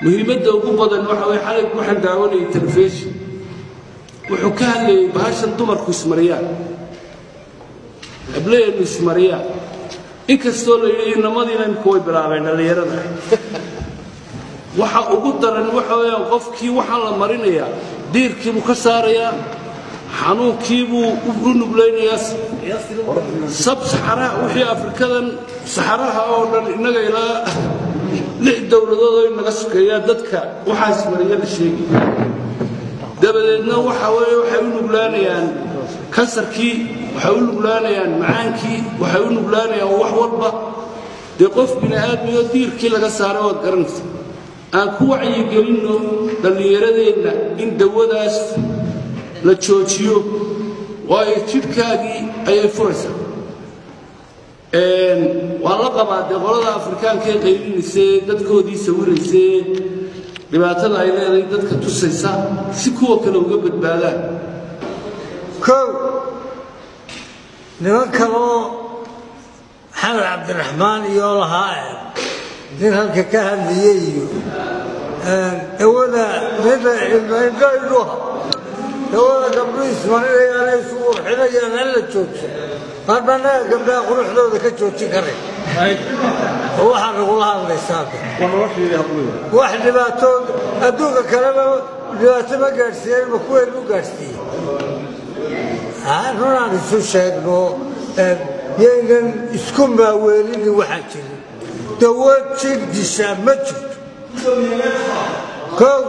muhiimadda ugu badan waxa way xalay waxaan daawanayay telefishin wuxuu ka hadlayay baashan dumarku ismariyaan ableeynu ismariyaan inkastoo la yidhi namadiina imika way bilaabeen dhalinyarada waxa ugu daran waxa weeyaan qofkii waxaan la marinayaa diirkiibuu ka saarayaa xanuunkiibuu u nuglaynayaa sab saxaraha wixii afrikadan saxaraha oo dhan innaga ilaa 6 dowladood oo inaga sukeeyaa dadka waxaa ismariya la sheegi dabadeedna waxa weeye waxay u nuglaanayaan kansarkii waxay u nuglaanayaan macaankii waxay u nuglaanayaan wax walba dee qof bini'aadmiyo diirkii laga saaray waad garanaysa aan ku wacyigelinno dhallinyaradeenna in dawadaas la joojiyo waayo jidhkaagii ayay furaysaa waa la qabaa dee qolada afrikaanka ee qaylinaysee dadkoodii sawiraysee dhibaatada ay leedahay dadka tusaysa si kuwa kale uga badbaadaan kow niman kaloo maxamed cabdiraxmaan iyo lahaa nin halka ka hadlayay iyo dawada indhoha dawada gabdhuhu ismarinayaan ay isugu urxinayaan hala joogso qaarbannaga gabdhaha quruxdooda ka joojin karay oo waxaa nagula hadlaysaa wax dhibaato adduunka kaleba dhibaato ma gaadhsiiyeen ma kuween u gaadhsiiyey runaan isu sheegno yaynan isku maaweelini waxaan jirin dawad jir dishaa ma jirto kow